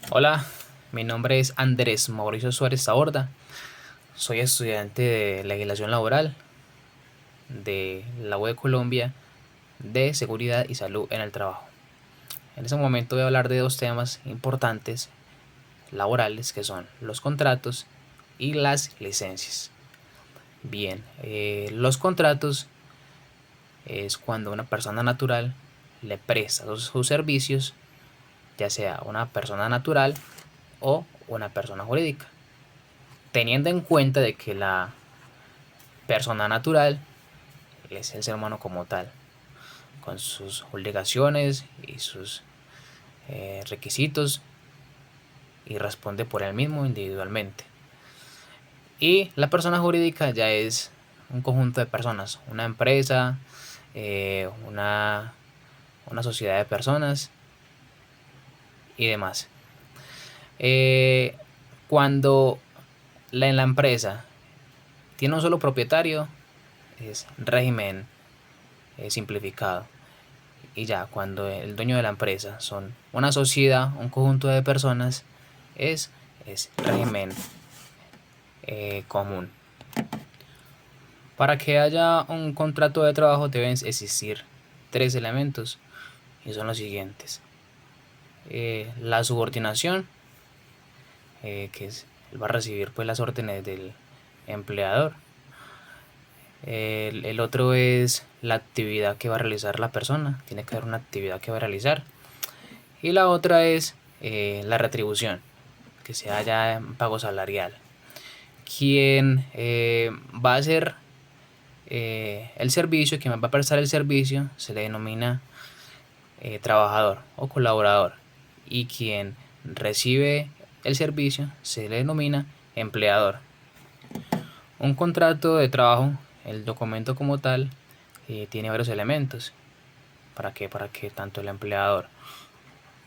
Hola, mi nombre es Andrés Mauricio Suárez Taborda. Soy estudiante de legislación laboral de la UE de Colombia de seguridad y salud en el trabajo. En este momento voy a hablar de dos temas importantes laborales que son los contratos y las licencias. Bien, los contratos es cuando una persona natural le presta sus servicios, ya sea una persona natural o una persona jurídica, teniendo en cuenta de que la persona natural es el ser humano como tal, con sus obligaciones y sus requisitos, y responde por él mismo individualmente. Y la persona jurídica ya es un conjunto de personas, una empresa, una sociedad de personas y demás. Eh, Cuando en la empresa tiene un solo propietario, es régimen simplificado. Y ya cuando el dueño de la empresa son una sociedad, un conjunto de personas, es, es régimen común. Para que haya un contrato de trabajo deben existir tres elementos y son los siguientes. La subordinación, que es, él va a recibir pues las órdenes del empleador. El otro es la actividad que va a realizar la persona, tiene que haber una actividad que va a realizar. Y la otra es la retribución, que sea ya en pago salarial. Quien va a hacer el servicio, quien va a prestar el servicio, se le denomina trabajador o colaborador. Y quien recibe el servicio se le denomina empleador. Un contrato de trabajo, el documento como tal, tiene varios elementos. Para que tanto el empleador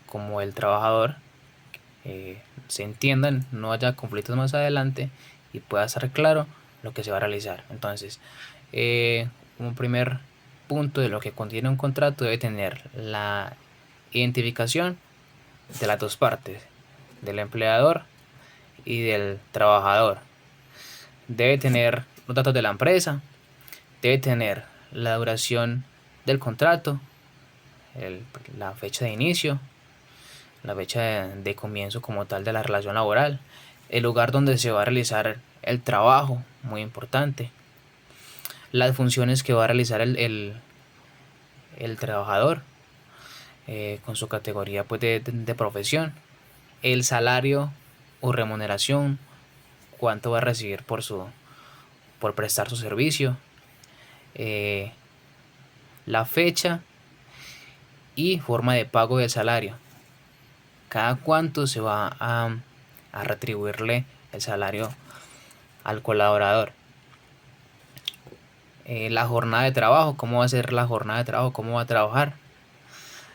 como el trabajador se entiendan, no haya conflictos más adelante y pueda estar claro lo que se va a realizar. Entonces, como primer punto de lo que contiene un contrato debe tener la identificación de las dos partes, del empleador y del trabajador. Debe tener los datos de la empresa, debe tener la duración del contrato, la fecha de inicio, la fecha de comienzo como tal de la relación laboral, el lugar donde se va a realizar el trabajo, muy importante, las funciones que va a realizar el trabajador con su categoría pues, de profesión, el salario o remuneración, cuánto va a recibir por prestar su servicio, eh, la fecha y forma de pago del salario, cada cuánto se va a retribuirle el salario al colaborador. La jornada de trabajo, cómo va a ser la jornada de trabajo, cómo va a trabajar,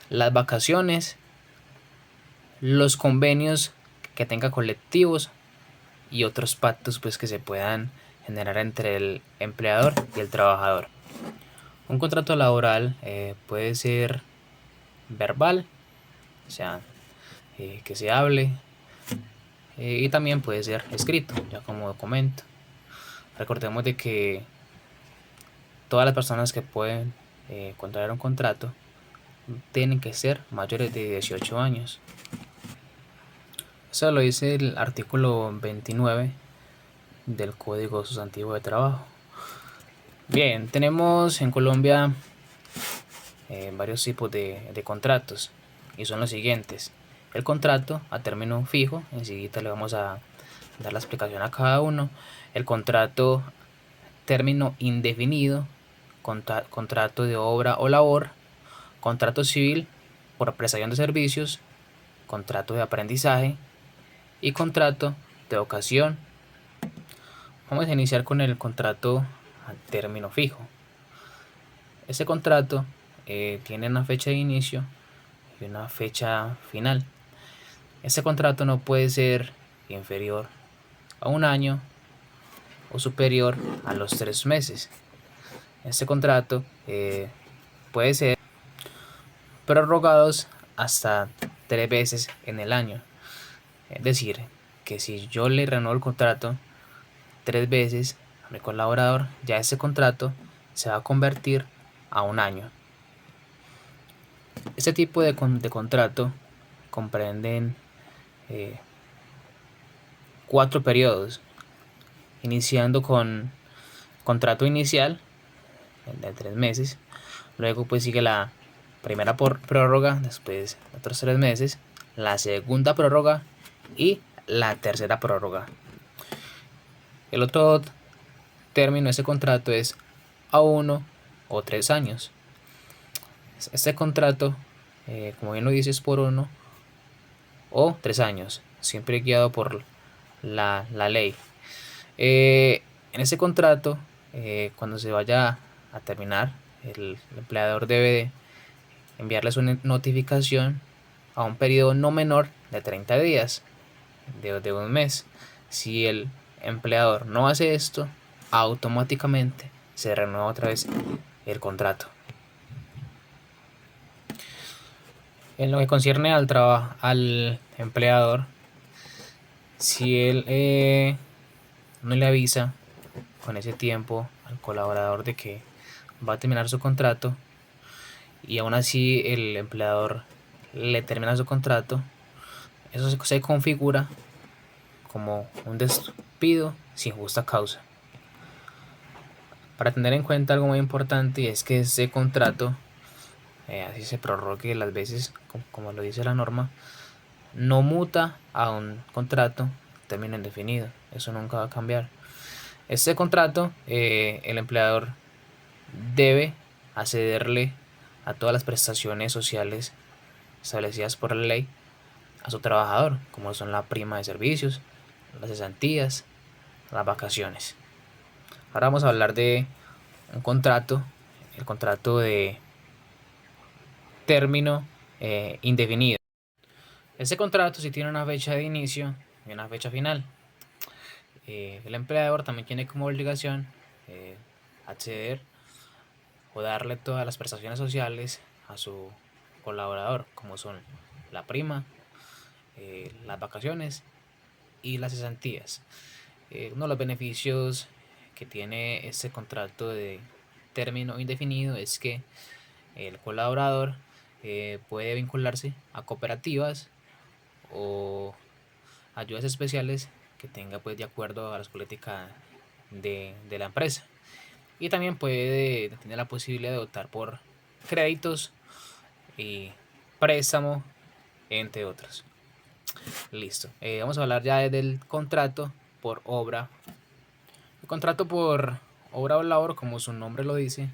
las vacaciones, los convenios que tenga colectivos y otros pactos pues que se puedan generar entre el empleador y el trabajador. Un contrato laboral puede ser verbal, o sea, que se hable, y también puede ser escrito, ya como documento. Recordemos de que todas las personas que pueden contraer un contrato tienen que ser mayores de 18 años. Eso lo dice el artículo 29 del Código Sustantivo de Trabajo. Bien, tenemos en Colombia varios tipos de contratos y son los siguientes. El contrato a término fijo, enseguida le vamos a dar la explicación a cada uno. El contrato término indefinido, contrato de obra o labor, contrato civil por prestación de servicios, contrato de aprendizaje y contrato de ocasión. Vamos a iniciar con el contrato a término fijo. Este contrato tiene una fecha de inicio y una fecha final. Este contrato no puede ser inferior a un año o superior a los 3 meses. Este contrato puede ser prorrogados hasta 3 veces en el año. Es decir, que si yo le renuevo el contrato 3 veces a mi colaborador, ya ese contrato se va a convertir a un año. Este tipo de contrato comprenden 4 periodos, iniciando con contrato inicial de 3 meses, luego pues sigue la primera prórroga, después otros 3 meses, la segunda prórroga y la tercera prórroga. El otro término de ese contrato es a 1 o 3 años. Este contrato, como bien lo dice, es por 1 o 3 años, siempre guiado por la ley. En ese contrato, cuando se vaya a terminar, el empleador debe enviarles una notificación a un periodo no menor de 30 días, de un mes. Si el empleador no hace esto, automáticamente se renueva otra vez el contrato. En lo que concierne al empleador, si él no le avisa con ese tiempo al colaborador de que va a terminar su contrato y aún así el empleador le termina su contrato, eso se configura como un despido sin justa causa. Para tener en cuenta algo muy importante, es que ese contrato, así se prorrogue las veces como lo dice la norma, no muta a un contrato término indefinido. Eso nunca va a cambiar. Este contrato, el empleador debe accederle a todas las prestaciones sociales establecidas por la ley a su trabajador, como son la prima de servicios, las cesantías, las vacaciones. Ahora vamos a hablar de un contrato, el contrato de término indefinido. Este contrato sí tiene una fecha de inicio y una fecha final. El empleador también tiene como obligación acceder o darle todas las prestaciones sociales a su colaborador, como son la prima, las vacaciones y las cesantías. Uno de los beneficios que tiene este contrato de término indefinido es que el colaborador puede vincularse a cooperativas o ayudas especiales que tenga pues de acuerdo a las políticas de la empresa, y también puede tener la posibilidad de optar por créditos y préstamo, entre otros. Listo. Vamos a hablar ya del contrato por obra. El contrato por obra o labor, como su nombre lo dice,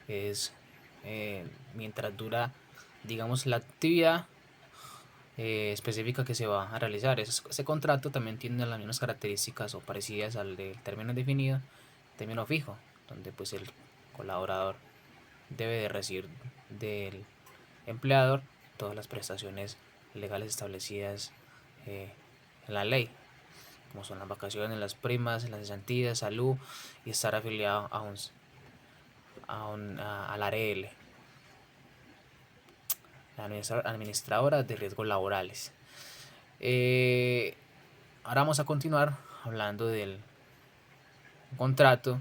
es mientras dura, digamos, la actividad específica que se va a realizar. Ese contrato también tiene las mismas características o parecidas al del término definido, término fijo, donde pues el colaborador debe de recibir del empleador todas las prestaciones legales establecidas en la ley, como son las vacaciones, las primas, las cesantías, salud y estar afiliado a la ARL, la administradora de riesgos laborales. Ahora vamos a continuar hablando del contrato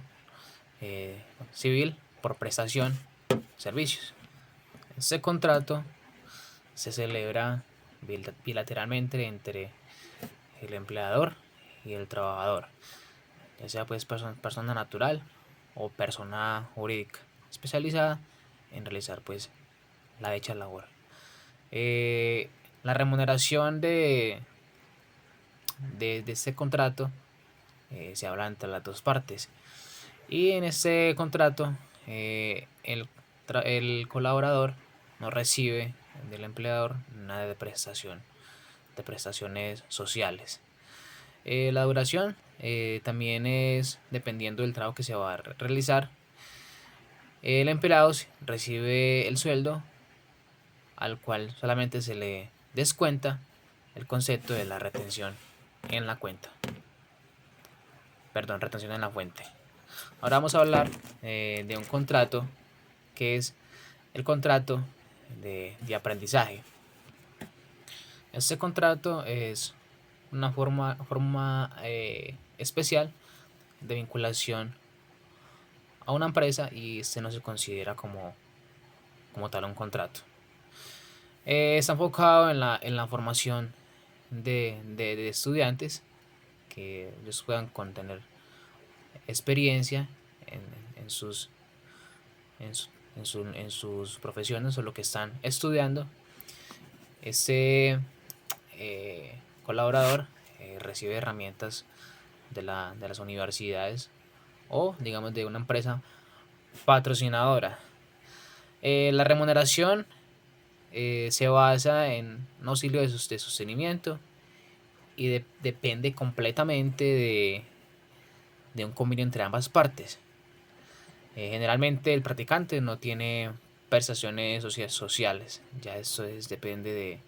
civil por prestación de servicios. Este contrato se celebra bilateralmente entre el empleador y el trabajador, ya sea pues persona natural o persona jurídica especializada en realizar pues la dicha labor. La remuneración de este contrato se habla entre las dos partes, y en este contrato el colaborador no recibe del empleador nada de prestaciones sociales. La duración también es dependiendo del trabajo que se va a realizar. El empleado recibe el sueldo, al cual solamente se le descuenta el concepto de la retención en la cuenta. Perdón, retención en la fuente. Ahora vamos a hablar de un contrato que es el contrato de aprendizaje. Este contrato es una forma especial de vinculación a una empresa y este no se considera como tal un contrato. Está enfocado en la formación de estudiantes, que ellos puedan contener experiencia en, en sus, en sus profesiones o lo que están estudiando. Este colaborador recibe herramientas de las universidades o digamos de una empresa patrocinadora. La remuneración se basa en un auxilio de sostenimiento y depende completamente de un convenio entre ambas partes. Generalmente el practicante no tiene prestaciones sociales, ya eso depende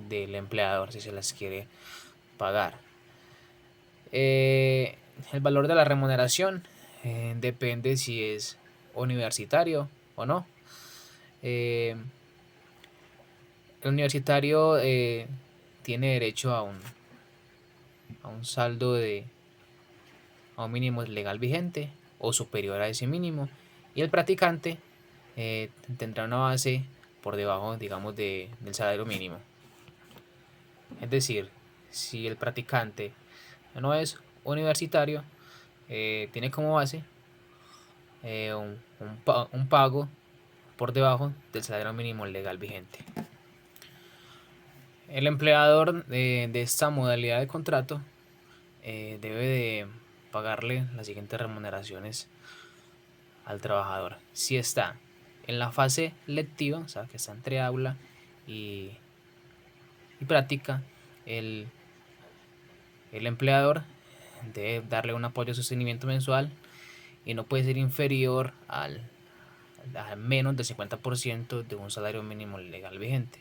del empleador si se las quiere pagar. El valor de la remuneración depende si es universitario o no. El universitario tiene derecho a un saldo a un mínimo legal vigente o superior a ese mínimo, y el practicante tendrá una base por debajo, digamos, del salario mínimo. Es decir, si el practicante no es universitario, tiene como base un pago por debajo del salario mínimo legal vigente. El empleador de esta modalidad de contrato debe de pagarle las siguientes remuneraciones al trabajador. Si está en la fase lectiva, o sea, que está entre aula y práctica, el, el empleador debe darle un apoyo de sostenimiento mensual y no puede ser inferior a menos del 50% de un salario mínimo legal vigente.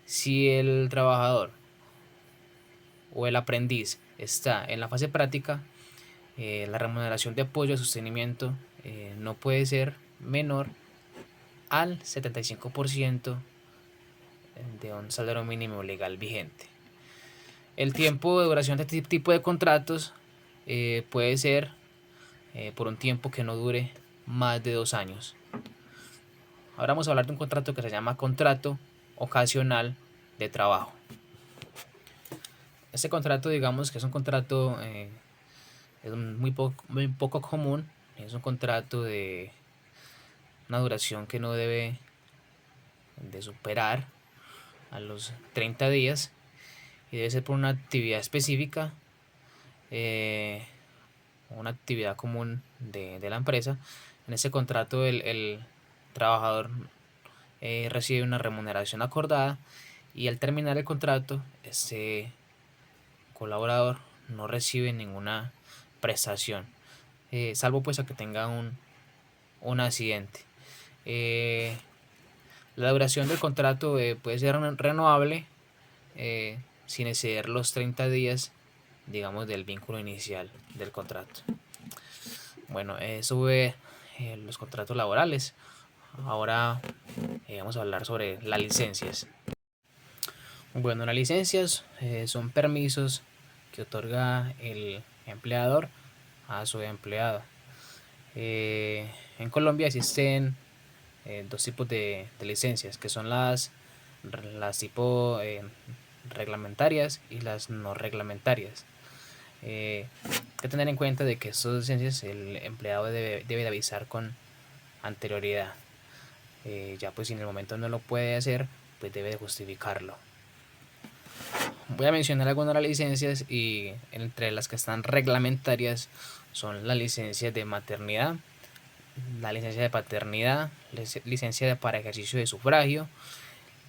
Si el trabajador o el aprendiz está en la fase práctica, la remuneración de apoyo de sostenimiento no puede ser menor al 75% de un salario mínimo legal vigente. El tiempo de duración de este tipo de contratos puede ser por un tiempo que no dure más de 2 años. Ahora vamos a hablar de un contrato que se llama contrato ocasional de trabajo. Este contrato, digamos que es un contrato es muy poco común. Es un contrato de una duración que no debe de superar a los 30 días y debe ser por una actividad específica, una actividad común de la empresa. En ese contrato el trabajador recibe una remuneración acordada y al terminar el contrato este colaborador no recibe ninguna prestación, salvo pues a que tenga un accidente. La duración del contrato puede ser renovable sin exceder los 30 días, digamos, del vínculo inicial del contrato. Bueno, eso fue los contratos laborales. Ahora vamos a hablar sobre las licencias. Bueno, las licencias son permisos que otorga el empleador a su empleado. En Colombia existen dos tipos de licencias, que son las tipo reglamentarias y las no reglamentarias. Hay que tener en cuenta de que estas licencias el empleado debe de avisar con anterioridad. Ya pues si en el momento no lo puede hacer, pues debe de justificarlo. Voy a mencionar algunas de las licencias y entre las que están reglamentarias son la licencia de maternidad, la licencia de paternidad, licencia para ejercicio de sufragio,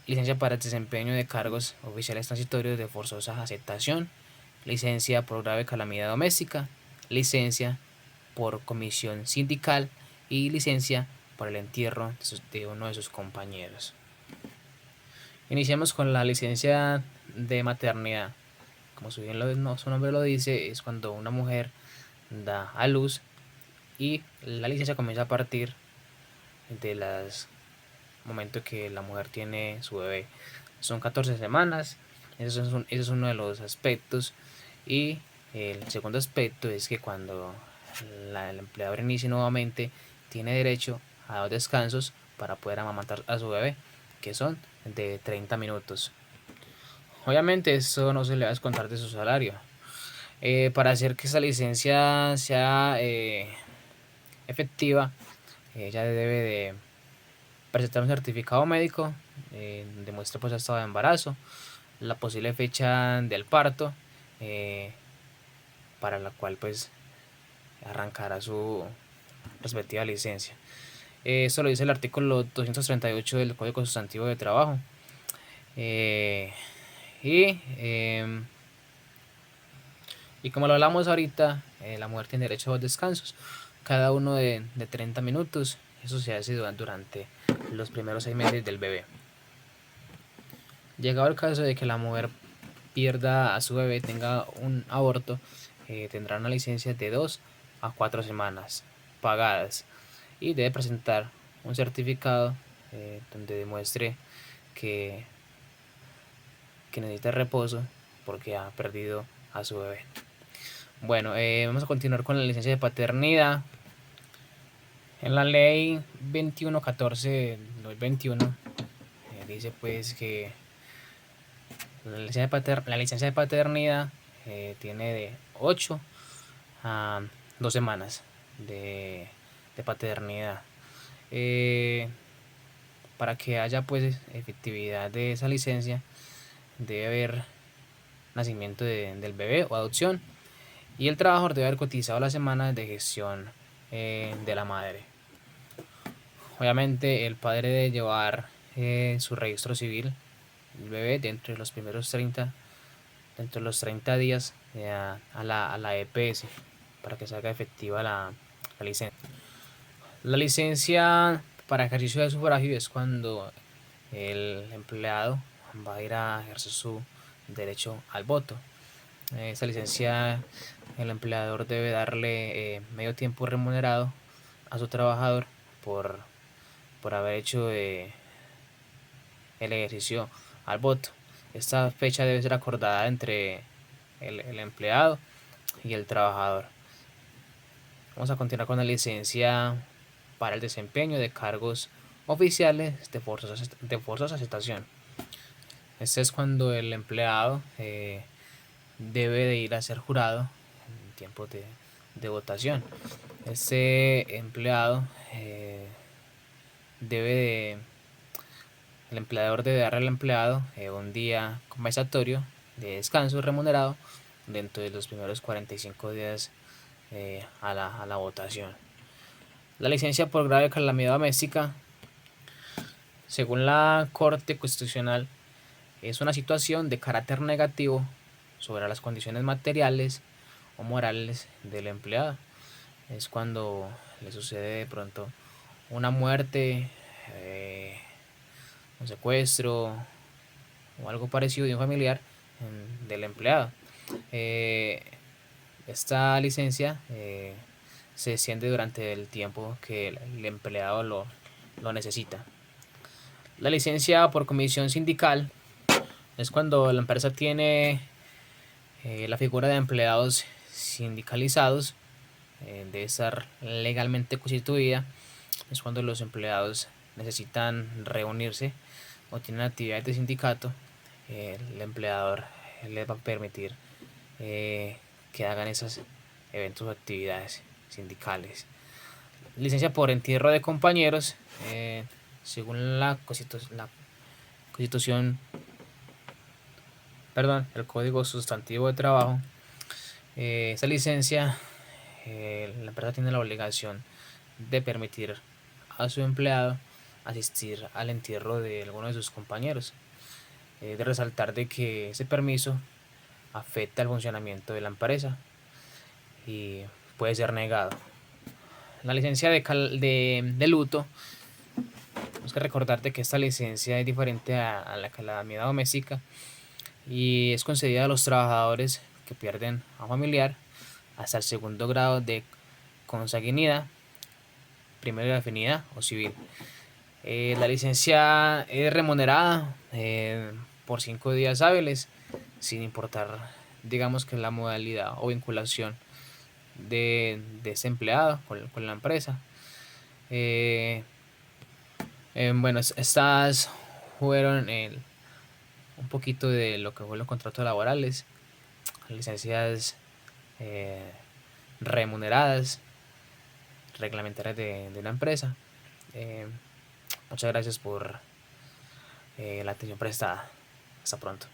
licencia para el desempeño de cargos oficiales transitorios de forzosa aceptación, licencia por grave calamidad doméstica, licencia por comisión sindical y licencia por el entierro de uno de sus compañeros. Iniciamos con la licencia de maternidad. Como su nombre lo dice, es cuando una mujer da a luz y la licencia comienza a partir de los momento que la mujer tiene su bebé. Son 14 semanas Ese es uno de los aspectos. Y el segundo aspecto es que cuando el empleador inicie nuevamente, tiene derecho a 2 descansos para poder amamantar a su bebé, que son de 30 minutos. Obviamente esto no se le va a descontar de su salario. Para hacer que esta licencia sea efectiva, ella debe de presentar un certificado médico, demuestra pues estado de embarazo, la posible fecha del parto, para la cual pues arrancará su respectiva licencia. Esto lo dice el artículo 238 del Código Sustantivo de Trabajo. Eh, y, eh, y como lo hablamos ahorita, la mujer tiene derecho a 2 descansos, cada uno de 30 minutos. Eso se hace durante los primeros 6 meses del bebé. Llegado el caso de que la mujer pierda a su bebé, tenga un aborto, tendrá una licencia de 2 a 4 semanas pagadas y debe presentar un certificado donde demuestre que, que necesita reposo porque ha perdido a su bebé. Bueno, vamos a continuar con la licencia de paternidad. En la ley 2114 2021 dice pues que la licencia de paternidad tiene de 8 a 2 semanas de paternidad. Para que haya pues efectividad de esa licencia, debe haber nacimiento del bebé o adopción, y el trabajador debe haber cotizado las semanas de gestión de la madre. Obviamente el padre debe llevar su registro civil del bebé dentro de los primeros 30 días a la EPS para que se haga efectiva la licencia. La licencia para ejercicio de sufragio es cuando el empleado va a ir a ejercer su derecho al voto. Esta licencia el empleador debe darle medio tiempo remunerado a su trabajador por haber hecho el ejercicio al voto. Esta fecha debe ser acordada entre el empleado y el trabajador. Vamos a continuar con la licencia para el desempeño de cargos oficiales de forzosa aceptación. Este es cuando el empleado debe de ir a ser jurado en tiempos de votación. Este empleado el empleador debe darle al empleado un día compensatorio de descanso remunerado dentro de los primeros 45 días a la votación. La licencia por grave calamidad doméstica, según la Corte Constitucional, es una situación de carácter negativo sobre las condiciones materiales o morales del empleado. Es cuando le sucede de pronto una muerte, un secuestro o algo parecido de un familiar del empleado. Esta licencia se extiende durante el tiempo que el empleado lo necesita. La licencia por comisión sindical es cuando la empresa tiene la figura de empleados sindicalizados, debe estar legalmente constituida. Es cuando los empleados necesitan reunirse o tienen actividades de sindicato. El empleador les va a permitir que hagan esos eventos o actividades sindicales. Licencia por entierro de compañeros, según la constitución, el Código Sustantivo de Trabajo. Esa licencia, la empresa tiene la obligación de permitir a su empleado asistir al entierro de alguno de sus compañeros. De resaltar de que ese permiso afecta el funcionamiento de la empresa y puede ser negado. La licencia de luto, tenemos que recordarte que esta licencia es diferente a la calamidad doméstica y es concedida a los trabajadores que pierden a un familiar hasta el segundo grado de consanguinidad, primero de afinidad o civil. La licencia es remunerada por 5 días hábiles, sin importar, digamos, que la modalidad o vinculación de ese empleado con la empresa. Eh, bueno, estas fueron un poquito de lo que fue los contratos laborales, licencias eh, remuneradas, reglamentarias de una empresa. Eh, Muchas gracias por la atención prestada. Hasta pronto.